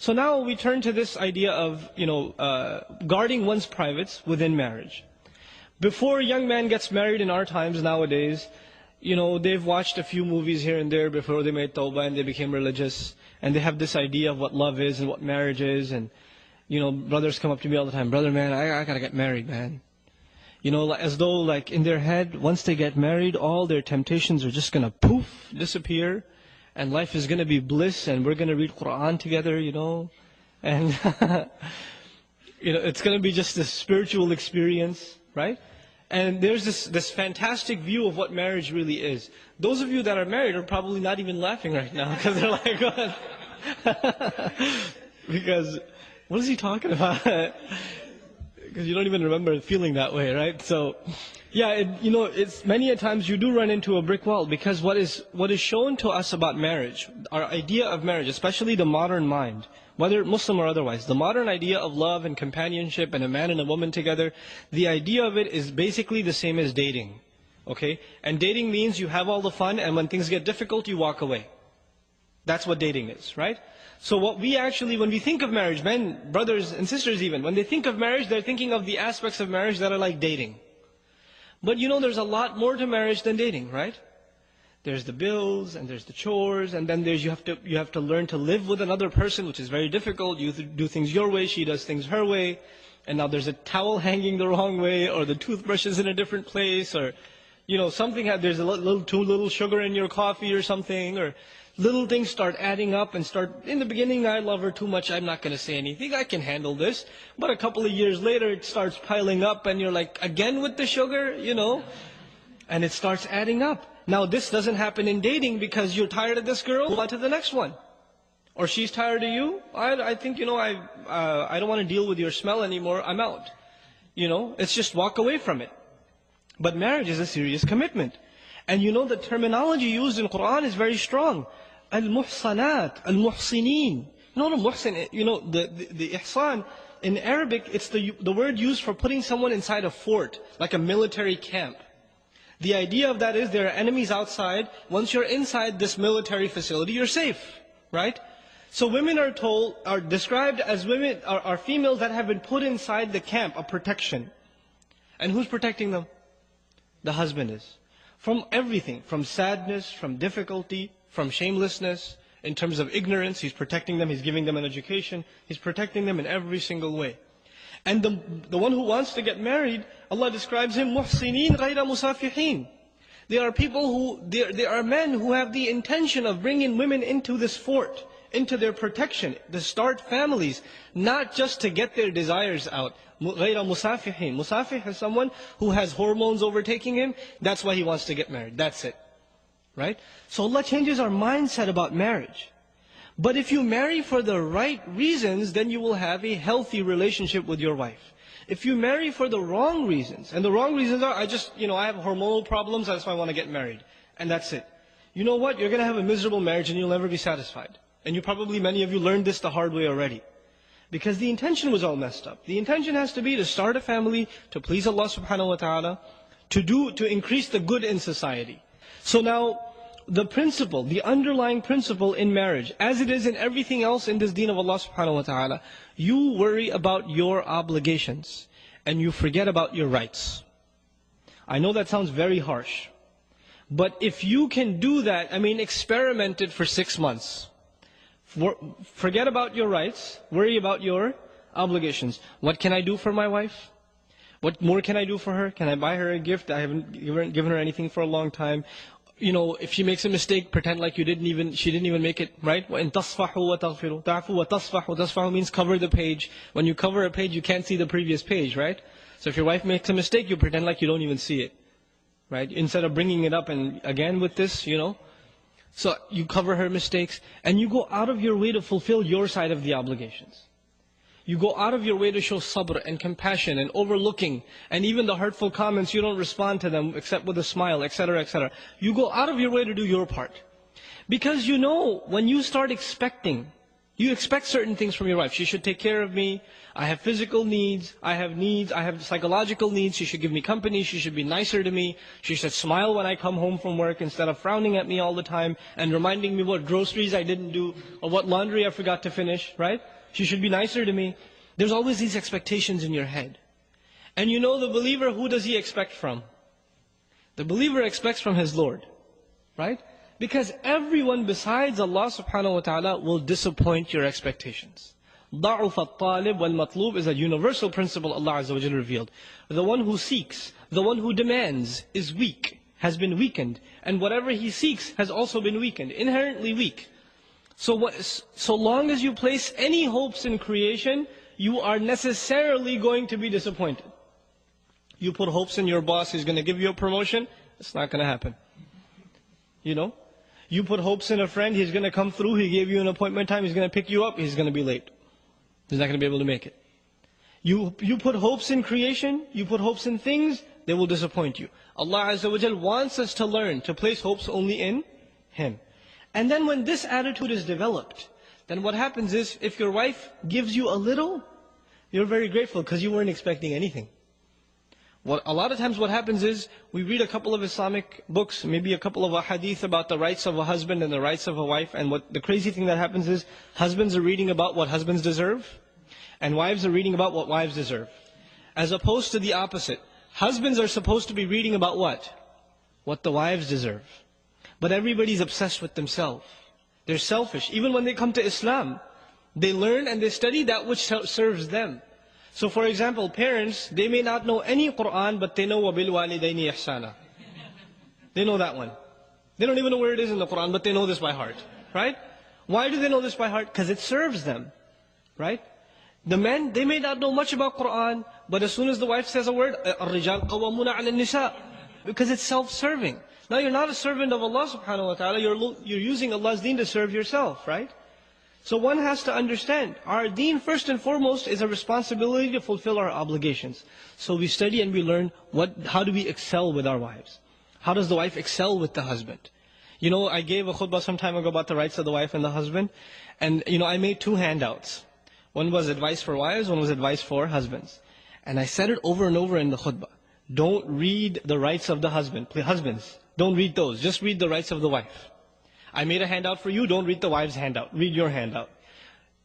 So now we turn to this idea of, guarding one's privates within marriage. Before a young man gets married in our times nowadays, they've watched a few movies here and there before they made tawbah and they became religious. And they have this idea of what love is and what marriage is. And, brothers come up to me all the time, brother, man, I gotta get married, man. As though like in their head, once they get married, all their temptations are just gonna poof, disappear. And life is gonna be bliss and we're gonna read Quran together, And, it's gonna be just a spiritual experience, right? And there's this fantastic view of what marriage really is. Those of you that are married are probably not even laughing right now because they're like, what? Because, what is he talking about? Because you don't even remember feeling that way, right? So, yeah, it's many a times you do run into a brick wall because what is shown to us about marriage, our idea of marriage, especially the modern mind, whether Muslim or otherwise, the modern idea of love and companionship and a man and a woman together, the idea of it is basically the same as dating. Okay? And dating means you have all the fun and when things get difficult, you walk away. That's what dating is, right? So what we actually, when we think of marriage, men, brothers and sisters even, when they think of marriage, they're thinking of the aspects of marriage that are like dating. But there's a lot more to marriage than dating, right? There's the bills, and there's the chores, and then you have to learn to live with another person, which is very difficult. You do things your way, she does things her way. And now there's a towel hanging the wrong way, or the toothbrush is in a different place, or, there's too little sugar in your coffee or something, or little things start adding up and in the beginning, I love her too much, I'm not going to say anything, I can handle this. But a couple of years later, it starts piling up and you're like, again with the sugar, and it starts adding up. Now this doesn't happen in dating because you're tired of this girl, move on to the next one. Or she's tired of you, I think, I don't want to deal with your smell anymore, I'm out. It's just walk away from it. But marriage is a serious commitment. And the terminology used in Quran is very strong. Al-Muhsanat, Al-Muhsinin. The Muhsin, the Ihsan, in Arabic, it's the word used for putting someone inside a fort, like a military camp. The idea of that is there are enemies outside. Once you're inside this military facility, you're safe, right? So women are described as women, are females that have been put inside the camp of protection. And who's protecting them? The husband is. From everything, from sadness, from difficulty, from shamelessness, in terms of ignorance, he's protecting them, he's giving them an education, he's protecting them in every single way. And the one who wants to get married, Allah describes him, muhsinin ghayra musafihin. They are people they are men who have the intention of bringing women into this fort, into their protection, to start families, not just to get their desires out. غَيْرَ مُسَافِحِينَ. Musafih is someone who has hormones overtaking him. That's why he wants to get married. That's it. Right? So Allah changes our mindset about marriage. But if you marry for the right reasons, then you will have a healthy relationship with your wife. If you marry for the wrong reasons, and the wrong reasons are, I have hormonal problems, that's why I want to get married. And that's it. You know what? You're going to have a miserable marriage and you'll never be satisfied. And many of you learned this the hard way already. Because the intention was all messed up. The intention has to be to start a family, to please Allah subhanahu wa ta'ala, to increase the good in society. So now, the principle, the underlying principle in marriage, as it is in everything else in this deen of Allah subhanahu wa ta'ala, you worry about your obligations, and you forget about your rights. I know that sounds very harsh. But if you can do that, experiment it for 6 months. Forget about your rights, worry about your obligations. What can I do for my wife? What more can I do for her? Can I buy her a gift? I haven't given her anything for a long time. If she makes a mistake, pretend like she didn't even make it, right? وَإِن تَصْفَحُوا وَتَغْفِرُوا تَعْفُوا وَتَصْفَحُوا. Tasfahu means cover the page. When you cover a page, you can't see the previous page, right? So if your wife makes a mistake, you pretend like you don't even see it, right? Instead of bringing it up and again with this, So you cover her mistakes, and you go out of your way to fulfill your side of the obligations. You go out of your way to show sabr and compassion and overlooking, and even the hurtful comments, you don't respond to them except with a smile, etc., etc. You go out of your way to do your part. Because when you start expecting You expect certain things from your wife. She should take care of me. I have physical needs. I have psychological needs. She should give me company. She should be nicer to me. She should smile when I come home from work instead of frowning at me all the time and reminding me what groceries I didn't do or what laundry I forgot to finish, right? She should be nicer to me. There's always these expectations in your head. And you know the believer, who does he expect from? The believer expects from his Lord, right? Because everyone besides Allah subhanahu wa ta'ala will disappoint your expectations. ضَعُفَ الطَّالِبْ وَالْمَطْلُوبِ is a universal principle Allah Azza wa Jalla revealed. The one who seeks, the one who demands is weak, has been weakened. And whatever he seeks has also been weakened, inherently weak. So long as you place any hopes in creation, you are necessarily going to be disappointed. You put hopes in your boss, he's going to give you a promotion, it's not going to happen. You know? You put hopes in a friend, he's going to come through, he gave you an appointment time, he's going to pick you up, he's going to be late. He's not going to be able to make it. You put hopes in creation, you put hopes in things, they will disappoint you. Allah Azza wa Jal wants us to learn to place hopes only in Him. And then when this attitude is developed, then what happens is, if your wife gives you a little, you're very grateful because you weren't expecting anything. A lot of times what happens is, we read a couple of Islamic books, maybe a couple of hadith about the rights of a husband and the rights of a wife, and what the crazy thing that happens is, husbands are reading about what husbands deserve, and wives are reading about what wives deserve. As opposed to the opposite. Husbands are supposed to be reading about what? What the wives deserve. But everybody's obsessed with themselves. They're selfish. Even when they come to Islam, they learn and they study that which serves them. So for example, parents, they may not know any Qur'an, but they know وَبِالْوَالِدَيْنِ إِحْسَانًا. They know that one. They don't even know where it is in the Qur'an, but they know this by heart. Right? Why do they know this by heart? Because it serves them. Right? The men, they may not know much about Qur'an, but as soon as the wife says a word, الرِّجَالْ قَوَّمُونَ عَلَى النِّسَاءِ, because it's self-serving. Now you're not a servant of Allah subhanahu wa ta'ala, you're using Allah's deen to serve yourself, right? So one has to understand, our deen first and foremost is a responsibility to fulfill our obligations. So we study and we learn how do we excel with our wives? How does the wife excel with the husband? You know, I gave a khutbah some time ago about the rights of the wife and the husband. And you know, I made 2 handouts. One was advice for wives, one was advice for husbands. And I said it over and over in the khutbah. Don't read the rights of the husband. Husbands, don't read those. Just read the rights of the wife. I made a handout for you, don't read the wife's handout. Read your handout.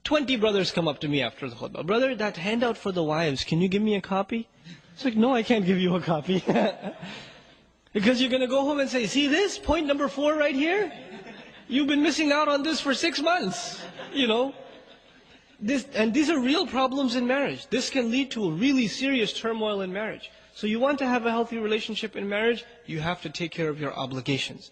20 brothers come up to me after the khutbah. Brother, that handout for the wives, can you give me a copy? It's like, no, I can't give you a copy. Because you're going to go home and say, see this? Point number 4 right here? You've been missing out on this for 6 months. You know? And these are real problems in marriage. This can lead to a really serious turmoil in marriage. So you want to have a healthy relationship in marriage, you have to take care of your obligations.